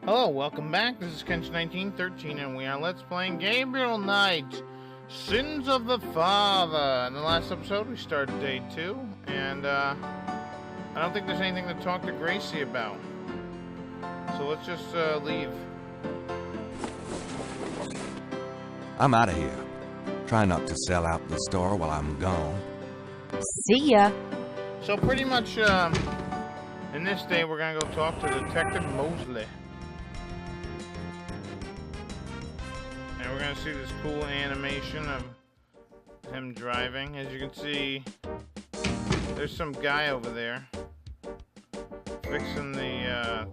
Hello, welcome back. This is Kench1913, and we are Let's Playing Gabriel Knight, Sins of the Father. In the last episode, we started day 2, and I don't think there's anything to talk to Gracie about. So let's just leave. I'm out of here. Try not to sell out the store while I'm gone. See ya. So pretty much, in this day, we're gonna go talk to Detective Mosley. And we're gonna see this cool animation of him driving. As you can see, there's some guy over there fixing the, I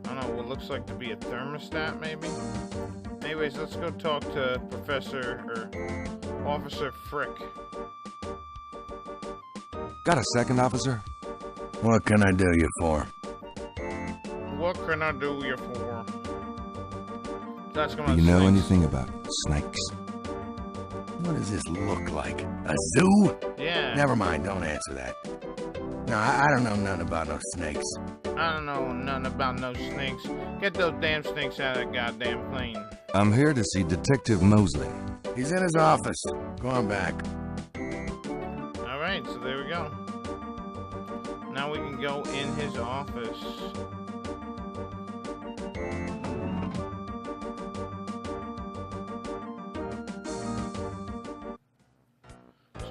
don't know, what looks like to be a thermostat, maybe? Anyways, let's go talk to Officer Frick. Got a second, officer? What can I do you for? What can I do you for? That's Do you know anything about snakes? What does this look like? A zoo? Yeah. Never mind, don't answer that. No, I don't know nothing about no snakes. I don't know nothing about no snakes. Get those damn snakes out of that goddamn plane. I'm here to see Detective Mosley. He's in his office. Go on back. Alright, so there we go. Now we can go in his office.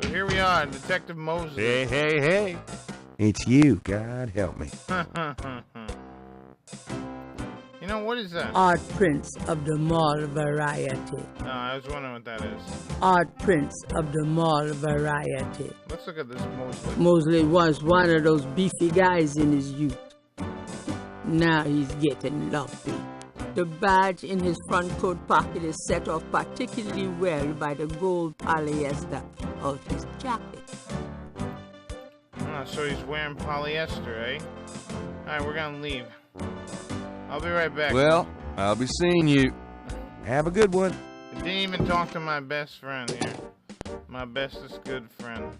So here we are, Detective Mosley. Hey. It's you, God help me. You know, what is that? Art prints of the mall variety. No, I was wondering what that is. Art prints of the mall variety. Let's look at this Mosley. Mosley was one of those beefy guys in his youth. Now he's getting lumpy. The badge in his front coat pocket is set off particularly well by the gold polyester of his jacket. Ah, so he's wearing polyester, eh? Alright, we're gonna leave. I'll be right back. Well, I'll be seeing you. Have a good one. I didn't even talk to my best friend here. My bestest good friend.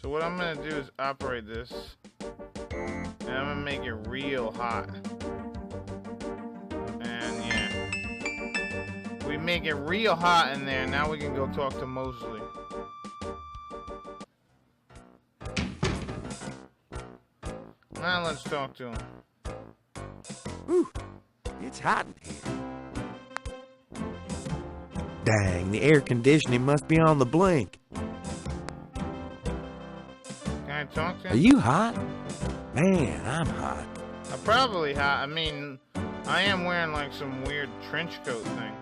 So what I'm gonna do is operate this. And I'm gonna make it real hot. And yeah. We make it real hot in there. Now we can go talk to Mosley. Now let's talk to him. Whew, it's hot in here. Dang, the air conditioning must be on the blink. Can I talk to him? Are you hot? Man, I'm hot. I'm probably hot. I mean, I am wearing like some weird trench coat thing.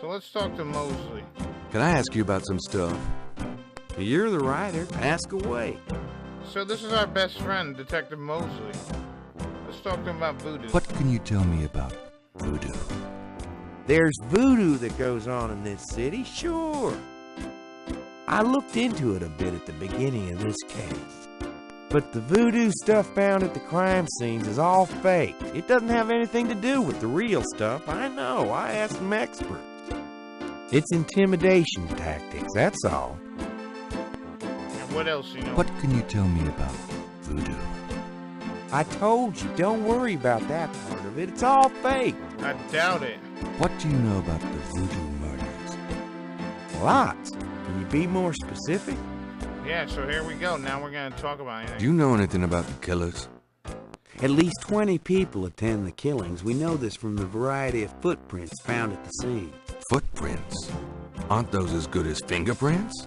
So let's talk to Mosley. Can I ask you about some stuff? You're the writer. Ask away. So this is our best friend, Detective Mosley. Let's talk to him about voodoo. What can you tell me about voodoo? There's voodoo that goes on in this city, sure. I looked into it a bit at the beginning of this case. But the voodoo stuff found at the crime scenes is all fake. It doesn't have anything to do with the real stuff. I know, I asked some experts. It's intimidation tactics, that's all. And what else you know? What can you tell me about voodoo? I told you, don't worry about that part of it. It's all fake. I doubt it. What do you know about the voodoo murders? Lots. Can you be more specific? Yeah, so here we go. Now we're going to talk about anything. Do you know anything about the killers? At least 20 people attend the killings. We know this from the variety of footprints found at the scene. Footprints? Aren't those as good as fingerprints?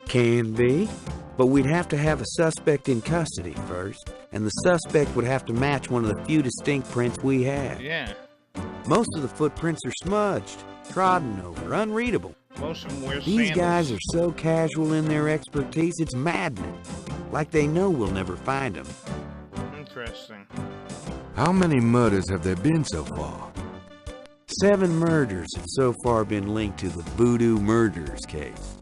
Can be, but we'd have to have a suspect in custody first, and the suspect would have to match one of the few distinct prints we have. Yeah. Most of the footprints are smudged, trodden over, unreadable. Most of them wear These sandals. guys are so casual in their expertise, it's maddening. Like they know we'll never find them. Interesting. How many murders have there been so far? 7 murders have so far been linked to the Voodoo Murders case.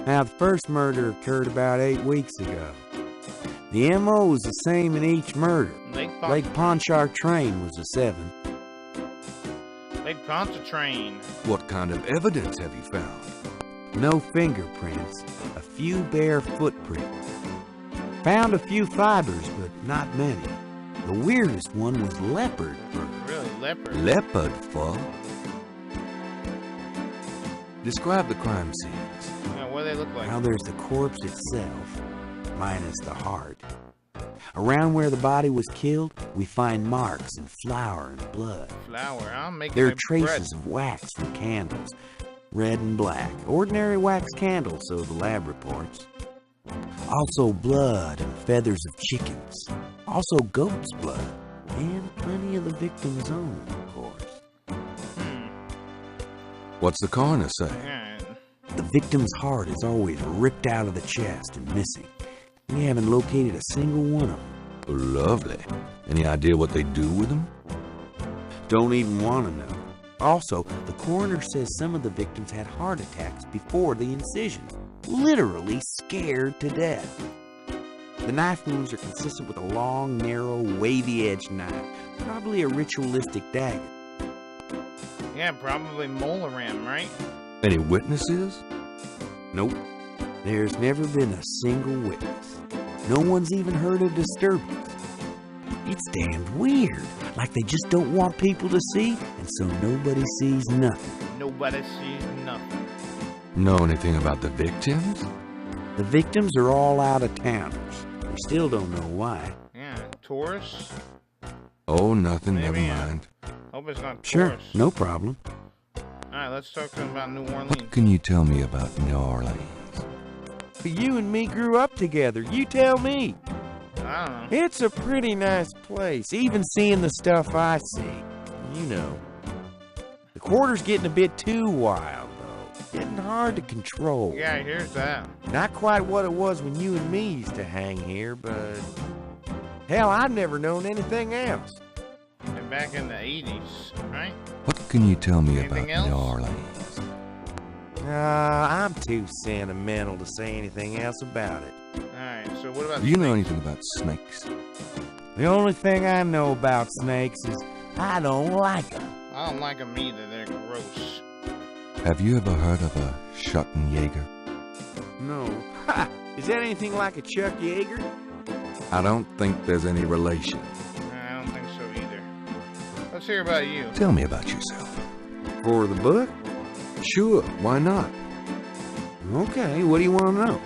Now, the first murder occurred about 8 weeks ago. The M.O. was the same in each murder. Lake Pontchartrain was a 7th. Lake Pontchartrain. What kind of evidence have you found? No fingerprints, a few bare footprints. Found a few fibers, but not many. The weirdest one was leopard fur. Really, leopard. Leopard fur? Describe the crime scenes. Yeah, what do they look like? Now there's the corpse itself, minus the heart. Around where the body was killed, we find marks and flour and blood. Flour. I'm making There are a traces of wax from candles, red and black. Ordinary wax candles, so the lab reports. Also blood and feathers of chickens. Also goat's blood. And plenty of the victim's own, of course. What's the coroner say? Yeah. The victim's heart is always ripped out of the chest and missing. We haven't located a single one of them. Oh, lovely. Any idea what they do with them? Don't even want to know. Also, the coroner says some of the victims had heart attacks before the incision. Literally scared to death. The knife wounds are consistent with a long, narrow, wavy-edged knife. Probably a ritualistic dagger. Yeah, probably molar ram, right? Any witnesses? Nope. There's never been a single witness. No one's even heard of disturbance. It's damned weird. Like they just don't want people to see, and so nobody sees nothing. Nobody sees nothing. Know anything about the victims? The victims are all out-of-towners. We still don't know why. Yeah, tourists? Oh, nothing, Maybe, never mind. Hope it's not Sure, tourists. no problem. Alright, let's talk to them about New Orleans. What can you tell me about New Orleans? You and me grew up together. You tell me. I don't know. It's a pretty nice place, even seeing the stuff I see. You know. The quarter's getting a bit too wild, though. Getting hard to control. Yeah, here's that. Not quite what it was when you and me used to hang here, but... Hell, I've never known anything else. And back in the 80s, right? What can you tell me about Anything else? New Orleans? I'm too sentimental to say anything else about it. Alright, so what about Do you know anything about snakes? The only thing I know about snakes is I don't like them. I don't like them either. They're gross. Have you ever heard of a Schottenjäger? No. Ha! Is that anything like a Chuck Yeager? I don't think there's any relation. I don't think so either. Let's hear about you. Tell me about yourself. For the book? Sure, why not? Okay, what do you want to know?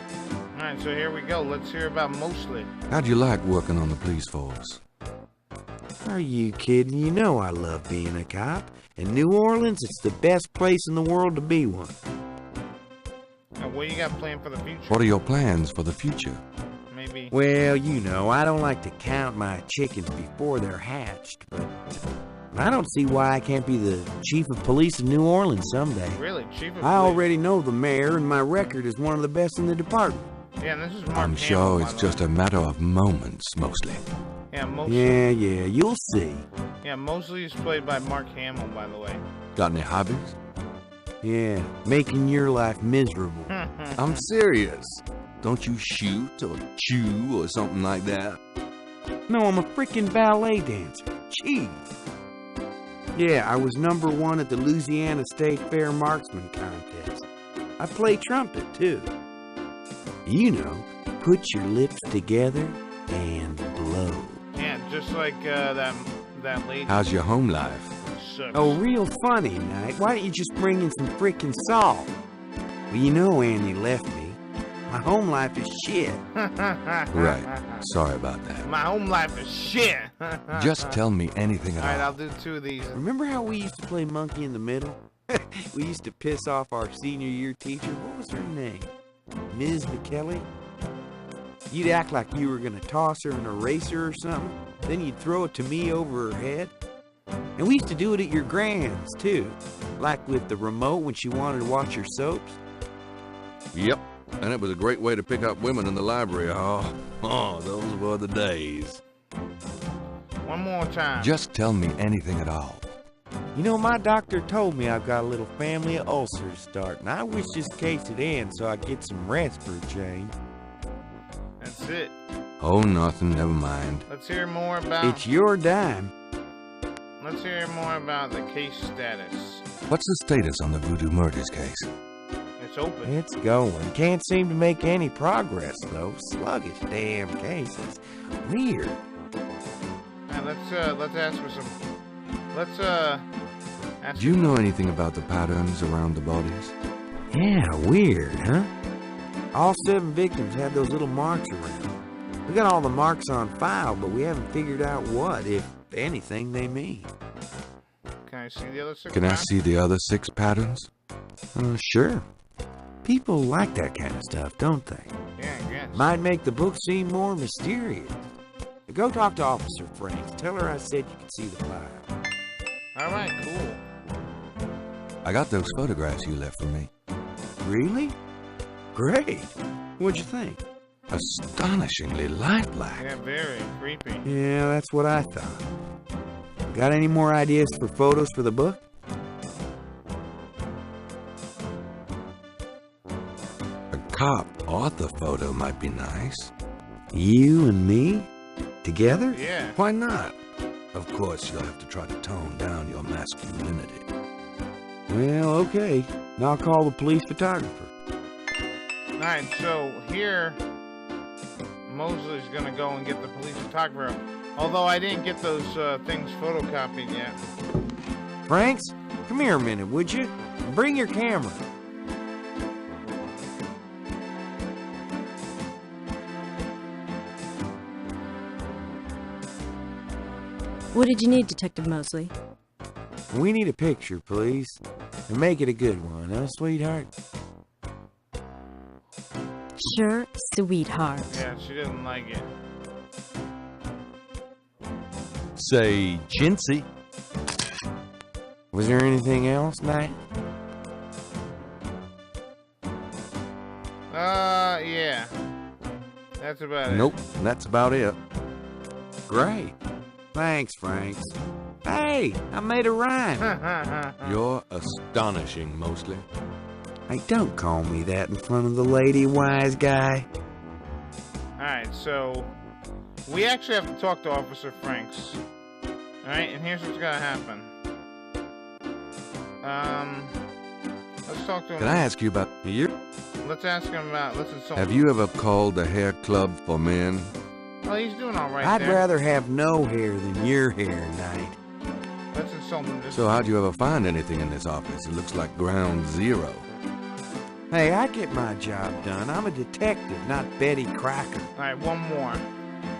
Alright, so here we go. Let's hear about Mosley. How'd you like working on the police force? Are you kidding? You know I love being a cop. In New Orleans, it's the best place in the world to be one. What you got planned for the future? What are your plans for the future? Maybe. Well, you know, I don't like to count my chickens before they're hatched, but I don't see why I can't be the chief of police of New Orleans someday. Really, chief of I police. already know the mayor, and my record is one of the best in the department. Yeah, and this is Mark I'm Hamill, sure by it's the just way. a matter of moments, mostly. Yeah, Mosley. Yeah, you'll see. Yeah, Mosley is played by Mark Hamill, by the way. Got any hobbies? Yeah, making your life miserable. I'm serious. Don't you shoot or chew or something like that? No, I'm a freaking ballet dancer. Jeez. Yeah, I was #1 at the Louisiana State Fair Marksman Contest. I play trumpet, too. You know, put your lips together and blow. Yeah, just like that lady. How's your home life? Sucks. Oh, real funny night. Why don't you just bring in some freaking salt? Well, you know Annie left me. My home life is shit. Right. Sorry about that. My home life is shit. Just tell me anything at Alright, all. I'll do 2 of these. Remember how we used to play monkey in the middle? We used to piss off our senior year teacher. What was her name? Ms. McKelly? You'd act like you were gonna toss her an eraser or something. Then you'd throw it to me over her head. And we used to do it at your grand's, too. Like with the remote when she wanted to watch her soaps. Yep. And it was a great way to pick up women in the library. Oh, those were the days. One more time. Just tell me anything at all. You know, my doctor told me I've got a little family of ulcers starting. I wish this case would end so I could get some rest for a change. That's it. Oh, nothing. Never mind. Let's hear more about. It's your dime. Let's hear more about the case status. What's the status on the Voodoo Murders case? It's open. It's going. Can't seem to make any progress, though. Sluggish damn cases. Weird. Now ask for some. Let's ask. Do you know anything about the patterns around the bodies? Yeah, weird, huh? All 7 victims had those little marks around. We got all the marks on file, but we haven't figured out what, if anything, they mean. Can I see the other 6? Can I see the other 6 patterns? Sure. People like that kind of stuff, don't they? Yeah, I guess. Might make the book seem more mysterious. Go talk to Officer Franks. Tell her I said you could see the file. Alright, cool. I got those photographs you left for me. Really? Great. What'd you think? Astonishingly lifelike. Yeah, very creepy. Yeah, that's what I thought. Got any more ideas for photos for the book? A cop author photo might be nice. You and me? Together? Yeah. Why not? Of course, you'll have to try to tone down your masculinity. Well, okay. I'll call the police photographer. Alright, so here, Mosley's gonna go and get the police photographer. Although I didn't get those things photocopied yet. Franks, come here a minute, would you? Bring your camera. What did you need, Detective Mosley? We need a picture, please. And make it a good one, huh, sweetheart? Sure, sweetheart. Yeah, she didn't like it. Say, chintzy. Was there anything else, Knight? Yeah. That's about it. Nope, that's about it. Great. Thanks, Franks. Hey, I made a rhyme. You're astonishing, Mosley. Hey, don't call me that in front of the lady, wise guy. Alright, so we actually have to talk to Officer Franks. Alright, and here's what's gonna happen. Let's talk to him. Can I ask you about Let's ask him about. Let's insult Have him. you ever called the hair club for men? Oh, he's doing all right. I'd there. rather have no hair than your hair, Knight. Let's insult him. Just So how'd you ever find anything in this office? It looks like ground zero. Hey, I get my job done. I'm a detective, not Betty Crocker. All right, one more.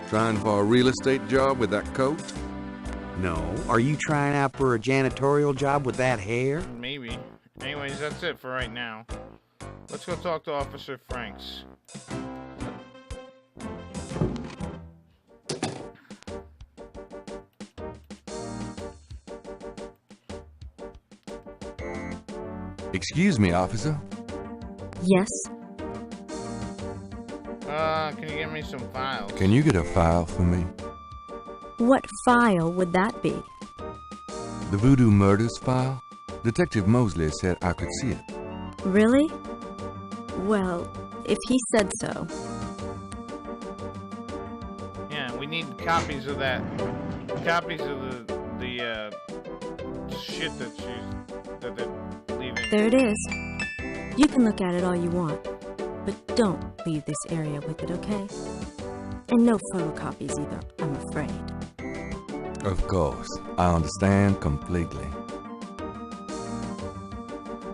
Trying for a real estate job with that coat? No. Are you trying out for a janitorial job with that hair? Maybe. Anyways, that's it for right now. Let's go talk to Officer Franks. Excuse me, officer. Yes? Can you give me some files? Can you get a file for me? What file would that be? The Voodoo Murders file? Detective Mosley said I could see it. Really? Well, if he said so. Yeah, we need copies of that. Copies of the shit that they're leaving. There it is. You can look at it all you want, but don't leave this area with it, okay? And no photocopies either, I'm afraid. Of course. I understand completely.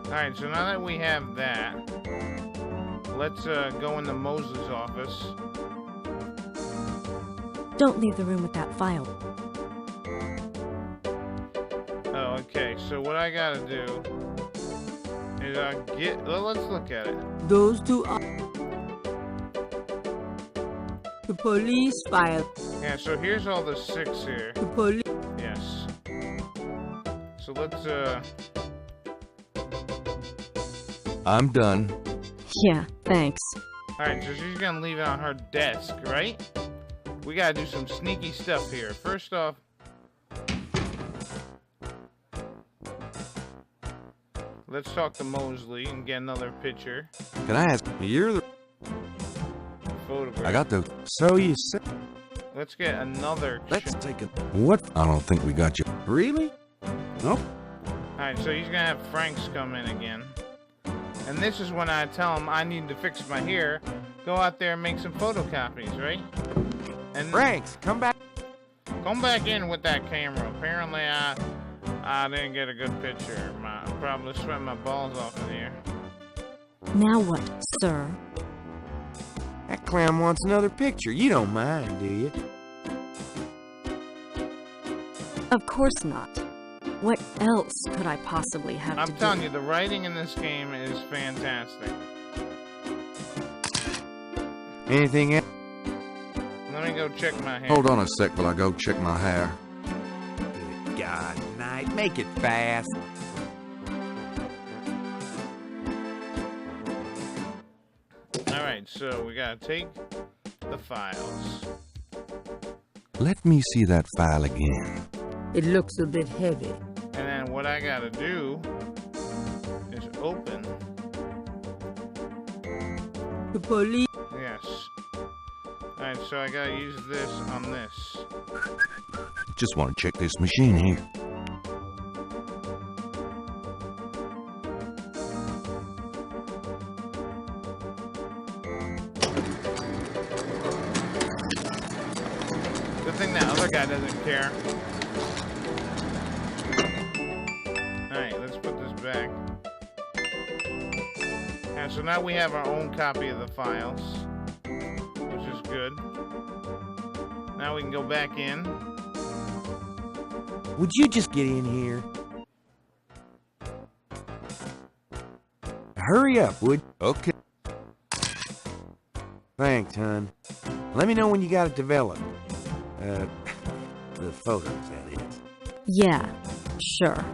Alright, so now that we have that, let's go into Mosley's office. Don't leave the room with that file. Oh, okay. So what I gotta do is let's look at it. Those two are the police file. Yeah, so here's all the 6 here. The police. Yes. So let's I'm done. Yeah, thanks. Alright, so she's gonna leave it on her desk, right? We gotta do some sneaky stuff here. First off, let's talk to Mosley and get another picture. Can I ask? You're the... Photograph. I got the. So you said... Let's get another. Let's take it. What? I don't think we got you. Really? Nope. Alright, so he's gonna have Franks come in again. And this is when I tell him I need to fix my hair. Go out there and make some photocopies, right? And Franks, come back. Come back in with that camera. Apparently, I didn't get a good picture. I probably sweat my balls off in here. Now what, sir? That clown wants another picture. You don't mind, do you? Of course not. What else could I possibly have to do? I'm telling you, the writing in this game is fantastic. Anything else? Let me go check my hair. Hold on a sec while I go check my hair. Good God, Knight, make it fast. Alright, so we gotta take the files. Let me see that file again. It looks a bit heavy. And then what I gotta do is open. The police. Yes. Alright, so I gotta use this on this. Just want to check this machine here. Good thing that other guy doesn't care. Alright, let's put this back. And so now we have our own copy of the files, which is good. Now we can go back in. Would you just get in here? Hurry up, would you? Okay. Thanks, hon. Let me know when you got it developed. The photos, that is. Yeah, sure.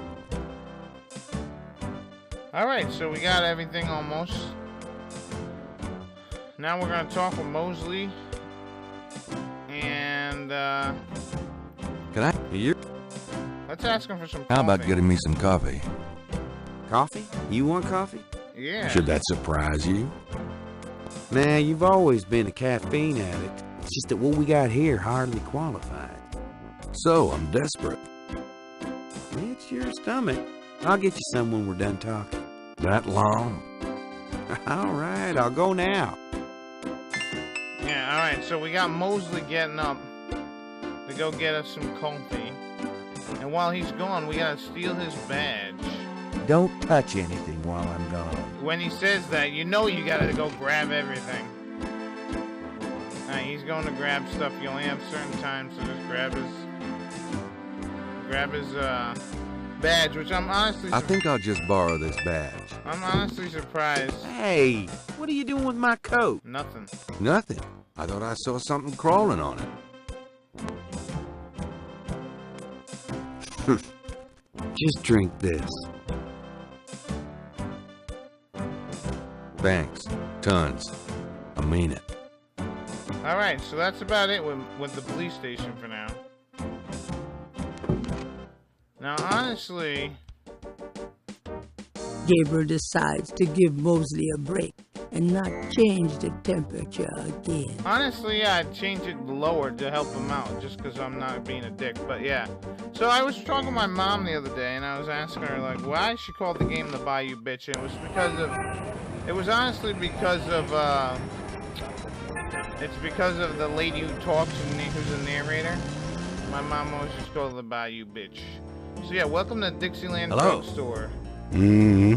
Alright, so we got everything almost. Now we're gonna talk with Mosley. And Can I hear? let's ask him for some coffee. How about getting me some coffee? Coffee? You want coffee? Yeah. Should that surprise you? Nah, you've always been a caffeine addict. It's just that what we got here hardly qualified. So, I'm desperate. It's your stomach. I'll get you some when we're done talking. That long? All right, I'll go now. Yeah, alright, so we got Mosley getting up to go get us some coffee. And while he's gone, we gotta steal his badge. Don't touch anything while I'm gone. When he says that, you know you gotta go grab everything. Alright, he's going to grab stuff. You only have certain times, so just grab his badge, which I'm honestly I think I'll just borrow this badge. I'm honestly surprised. Hey, what are you doing with my coat? Nothing. Nothing. I thought I saw something crawling on it. Just drink this. Thanks. Tons. I mean it. Alright, so that's about it with the police station for now. Now, honestly, Gabriel decides to give Mosley a break and not change the temperature again. honestly, yeah, I'd change it lower to help him out, just because I'm not being a dick, but yeah. So I was talking to my mom the other day, and I was asking her, like, why she called the game the Bayou Bitch, and it was honestly because of, it's because of the lady who talks and who's a narrator. My mom always just called her the Bayou Bitch. So yeah, welcome to Dixieland Hello. Drugstore. Mm-hmm.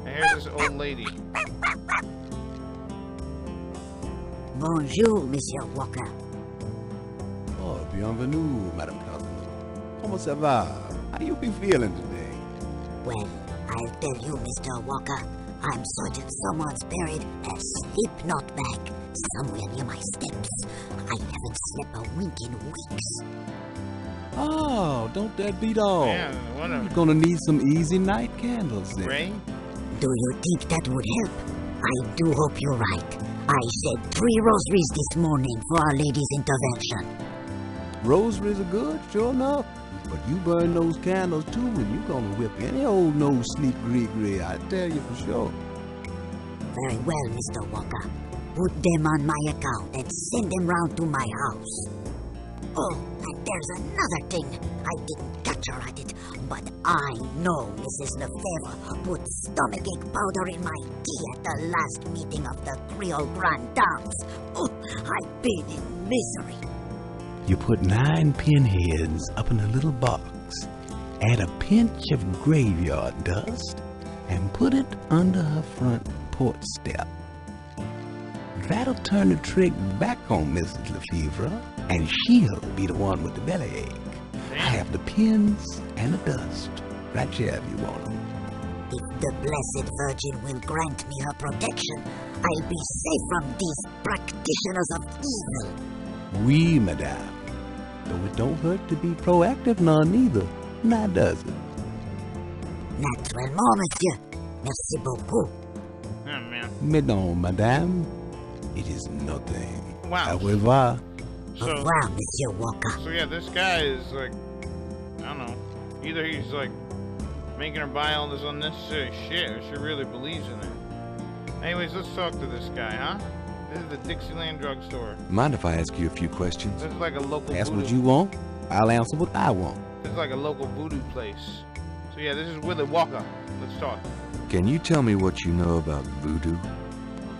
And here's this old lady. Bonjour, Monsieur Walker. Oh, bienvenue, Madame Cousin. Comment ça va? How you be feeling today? Well, I'll tell you, Mr. Walker, I'm certain someone's buried a sleep note bag somewhere near my steps. I haven't slept a wink in weeks. Oh, don't that beat all? Man, what You're a gonna need some easy night candles then. Ray. Do you think that would help? I do hope you're right. I said 3 rosaries this morning for Our Lady's intervention. Rosaries are good, sure enough. But you burn those candles too, and you're gonna whip any old no-sleep gree-gree, I tell you for sure. Very well, Mr. Walker. Put them on my account and send them round to my house. Oh, and there's another thing. I didn't catch her at it, but I know Mrs. Lefebvre put stomachache powder in my tea at the last meeting of the Creole Grand Dames. Oh, I've been in misery. You put 9 pinheads up in a little box, add a pinch of graveyard dust, and put it under her front porch step. That'll turn the trick back on Mrs. Lefevre, and she'll be the one with the bellyache. I have the pins and the dust right here if you want them. If the Blessed Virgin will grant me her protection, I'll be safe from these practitioners of evil. Oui, madame. Though it don't hurt to be proactive none neither, now does it? Naturellement, monsieur. Merci beaucoup. Oh, man. Mais non, madame. It is nothing. Wow. Au revoir. Au revoir, Monsieur Walker. So yeah, this guy is like, I don't know. Either he's like making her buy all this unnecessary shit, or she really believes in it. Anyways, let's talk to this guy, huh? This is the Dixieland drugstore. Mind if I ask you a few questions? This is like a local Ask voodoo. what you want. I'll answer what I want. This is like a local voodoo place. So yeah, this is Willie Walker. Let's talk. Can you tell me what you know about voodoo?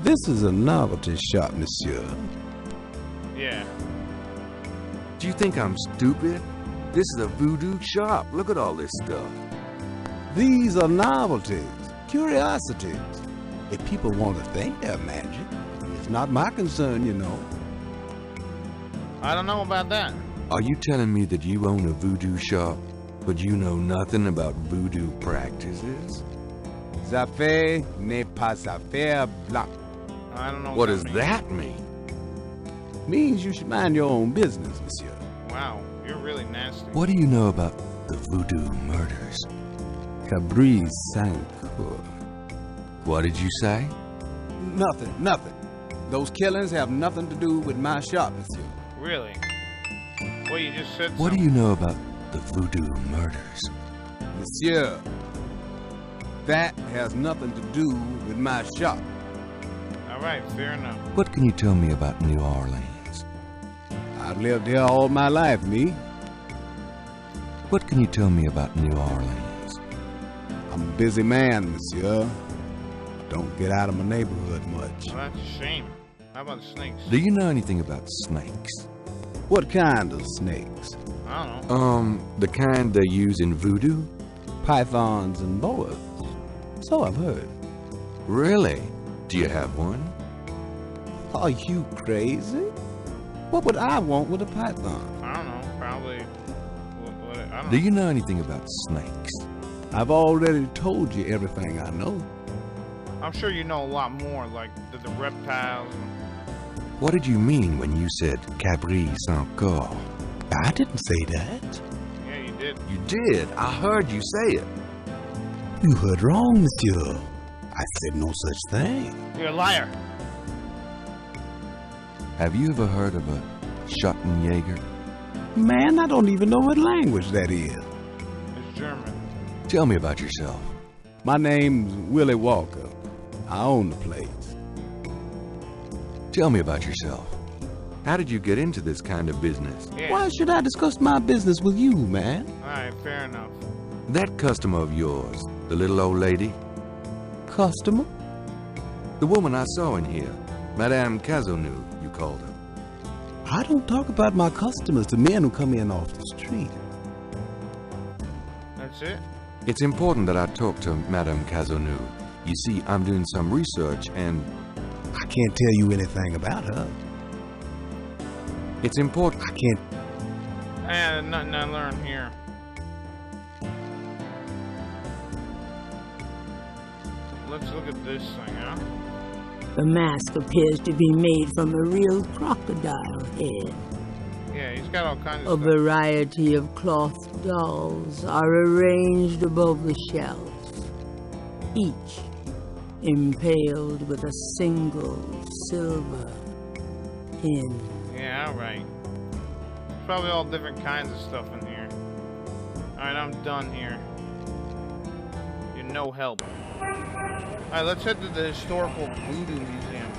This is a novelty shop, monsieur. Yeah. Do you think I'm stupid? This is a voodoo shop. Look at all this stuff. These are novelties, curiosities. If people want to think they're magic, it's not my concern, you know. I don't know about that. Are you telling me that you own a voodoo shop, but you know nothing about voodoo practices? Affaire n'est pas affaire blanche. I don't know What does means. that mean? Means you should mind your own business, monsieur. Wow, you're really nasty. What do you know about the voodoo murders? Cabriz Sancour. What did you say? Nothing. Those killings have nothing to do with my shop, monsieur. Really? Well, you just said What do you know about the voodoo murders? Monsieur, that has nothing to do with my shop. All right, fair enough. What can you tell me about New Orleans? I've lived here all my life, me. What can you tell me about New Orleans? I'm a busy man, monsieur. Don't get out of my neighborhood much. Well, that's a shame. How about snakes? Do you know anything about snakes? What kind of snakes? I don't know. The kind they use in voodoo? Pythons and boas. So I've heard. Really? Do you have one? Are you crazy? What would I want with a python? I don't know. Probably. I don't Do know. you know anything about snakes? I've already told you everything I know. I'm sure you know a lot more, like the reptiles. What did you mean when you said Cabriz Sancour? I didn't say that. Yeah, you did. You did. I heard you say it. You heard wrong, monsieur. I said no such thing. You're a liar. Have you ever heard of a Schottenjäger? Man, I don't even know what language that is. It's German. Tell me about yourself. My name's Willie Walker. I own the place. Tell me about yourself. How did you get into this kind of business? Yeah. Why should I discuss my business with you, man? All right, fair enough. That customer of yours, the little old lady, Customer? the woman I saw in here, Madame Cazeneuve, you called her. I don't talk about my customers to men who come in off the street. That's it? It's important that I talk to Madame Cazeneuve. You see, I'm doing some research and I can't tell you anything about her. it's important. I can't. And nothing I learned here. Let's look at this thing, huh? The mask appears to be made from a real crocodile head. Yeah, he's got all kinds A of stuff. variety of cloth dolls are arranged above the shelf, each impaled with a single silver pin. Yeah, all right. There's probably all different kinds of stuff in here. All right, I'm done here. You're no help. All right, let's head to the historical voodoo museum.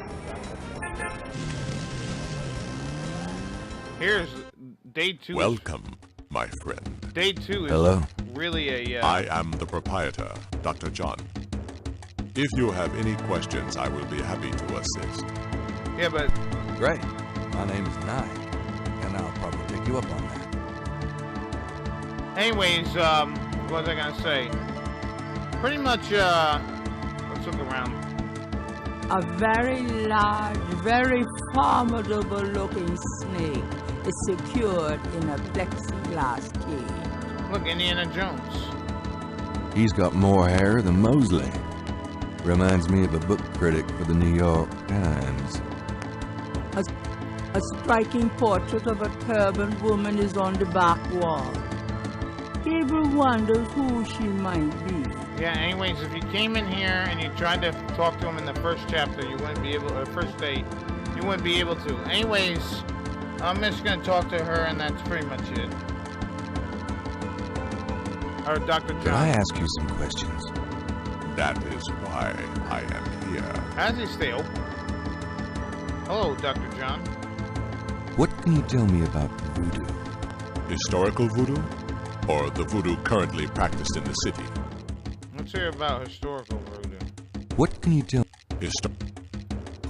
Here's day 2. Welcome, my friend. Day 2 is Hello. really a I am the proprietor, Dr. John. If you have any questions, I will be happy to assist. yeah, but Great. My name is Nye, and I'll probably take you up on that. Anyways, what was I gonna say? Pretty much, let's look around. A very large, very formidable looking snake is secured in a plexiglass cage. Look, Indiana Jones. He's got more hair than Mosley. Reminds me of a book critic for the New York Times. A striking portrait of a turbaned woman is on the back wall. Gabriel wonders who she might be. Yeah, anyways, if you came in here and you tried to talk to him in the first chapter, you wouldn't be able, or first date, you wouldn't be able to. Anyways, I'm just gonna talk to her, and that's pretty much it. Or Dr. John. Can I ask you some questions? That is why I am here. How does he stay open? Hello, Dr. John. What can you tell me about voodoo? Historical voodoo? Or the voodoo currently practiced in the city? Let's hear about historical voodoo. What can you tell?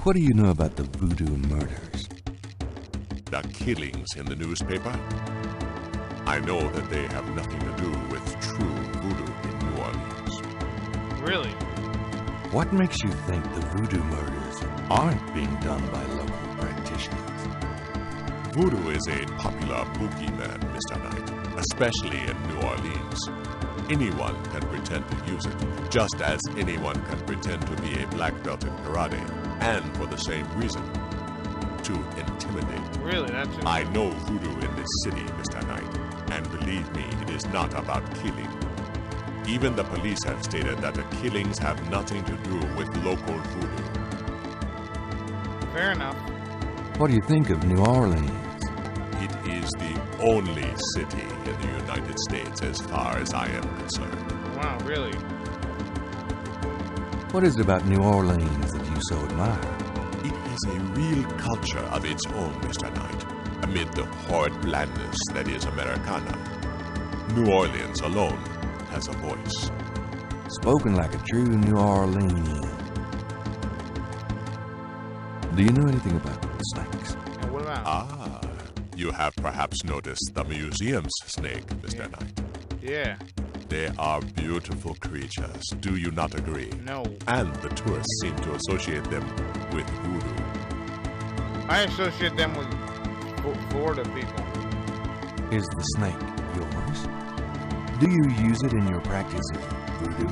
What do you know about the voodoo murders? The killings in the newspaper? I know that they have nothing to do with true voodoo in New Orleans. Really? What makes you think the voodoo murders aren't being done by local practitioners? Voodoo is a popular boogeyman, Mr. Knight, especially in New Orleans. Anyone can pretend to use it, just as anyone can pretend to be a black belt in karate, and for the same reason, to intimidate. Really? That's it. I know voodoo in this city, Mr. Knight, and believe me, it is not about killing. Even the police have stated that the killings have nothing to do with local voodoo. Fair enough. What do you think of New Orleans? It is the only city in the United States as far as I am concerned. Wow, really? What is it about New Orleans that you so admire? It is a real culture of its own, Mr. Knight, amid the horrid blandness that is Americana. New Orleans alone has a voice. Spoken like a true New Orleanian. Do you know anything about snakes? And what about? Ah, you have perhaps noticed the museum's snake, Mr. Knight. Yeah. They are beautiful creatures, do you not agree? No. And the tourists seem to associate them with voodoo. I associate them with Florida people. Is the snake yours? Do you use it in your practice of voodoo?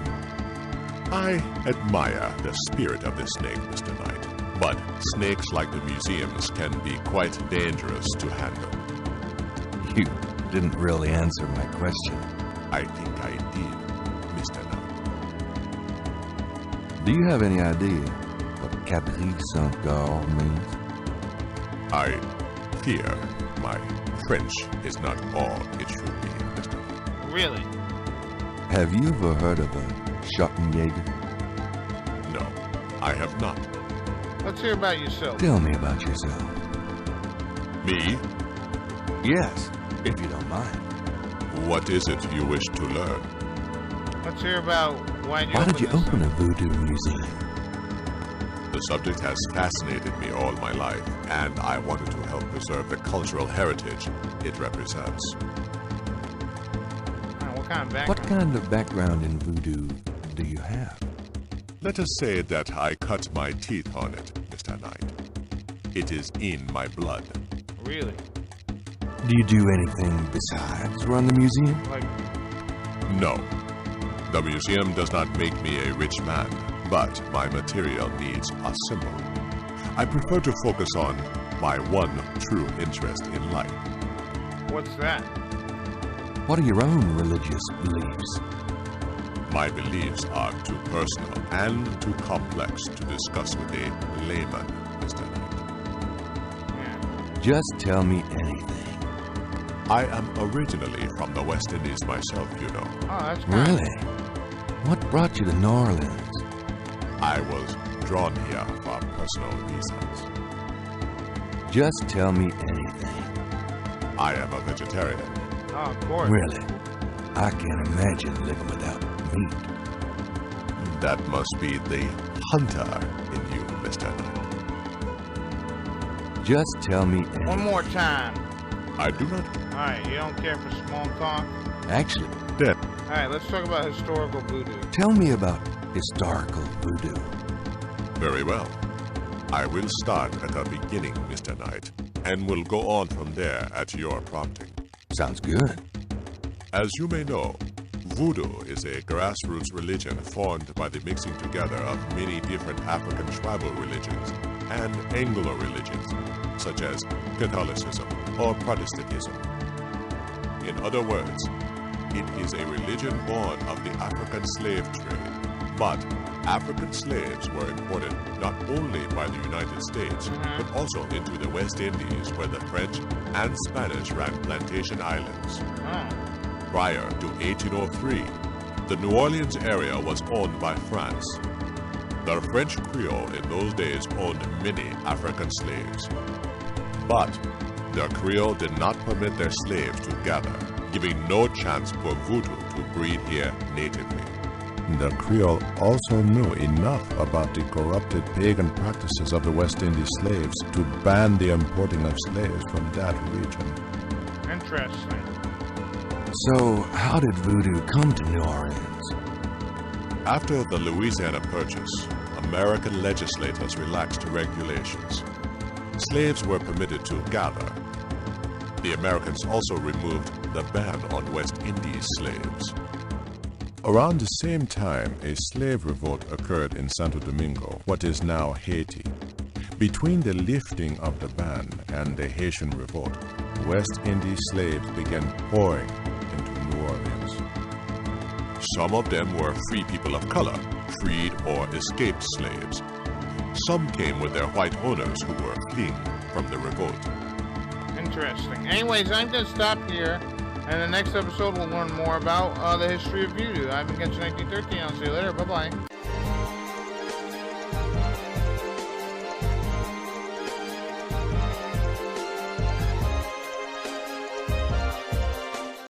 I admire the spirit of this snake, Mr. Knight. But snakes like the museums can be quite dangerous to handle. You didn't really answer my question. I think I did, Mr. Knight. Do you have any idea what Caprice Saint-Gare means? I fear my French is not all it should be, Mr. Knight. Really? Have you ever heard of a Schottenjäger? No, I have not. Let's hear about yourself. Tell me about yourself. Me? Yes, if you don't mind. What is it you wish to learn? Let's hear about why did you open a voodoo museum? The subject has fascinated me all my life, and I wanted to help preserve the cultural heritage it represents. What kind of background? What kind of background in voodoo do you have? Let us say that I cut my teeth on it, Mr. Knight. It is in my blood. Really? Do you do anything besides run the museum? Like, No. The museum does not make me a rich man, but my material needs are simple. I prefer to focus on my one true interest in life. what's that? What are your own religious beliefs? My beliefs are too personal and too complex to discuss with a layman, Mr. Knight. Yeah. Just tell me anything. I am originally from the West Indies myself, you know. Oh, that's kind Really? What brought you to New Orleans? I was drawn here for personal reasons. Just tell me anything. I am a vegetarian. Oh, of course. Really? I can't imagine living without meat. That must be the hunter in you, Mr. Knight. Just tell me anything. One more time. I do not. Alright, you don't care for small talk? Actually, Then, Alright, let's talk about historical voodoo. tell me about historical voodoo. very well. I will start at the beginning, Mr. Knight, and will go on from there at your prompting. Sounds good. As you may know, voodoo is a grassroots religion formed by the mixing together of many different African tribal religions and Anglo religions, such as Catholicism or Protestantism. In other words, it is a religion born of the African slave trade, but African slaves were imported not only by the United States, but also into the West Indies, where the French and Spanish ran plantation islands. Prior to 1803, the New Orleans area was owned by France. The French Creole in those days owned many African slaves. But the Creole did not permit their slaves to gather, giving no chance for voodoo to breed here natively. The Creole also knew enough about the corrupted pagan practices of the West Indies slaves to ban the importing of slaves from that region. Interesting. So, how did voodoo come to New Orleans? After the Louisiana Purchase, American legislators relaxed regulations. Slaves were permitted to gather. The Americans also removed the ban on West Indies slaves. Around the same time, a slave revolt occurred in Santo Domingo, what is now Haiti. Between the lifting of the ban and the Haitian revolt, West Indies slaves began pouring into New Orleans. Some of them were free people of color, freed or escaped slaves. Some came with their white owners who were fleeing from the revolt. Interesting. Anyways, I'm going to stop here. And the next episode, we'll learn more about the history of voodoo. I've been Catch 1913. I'll see you later. Bye-bye.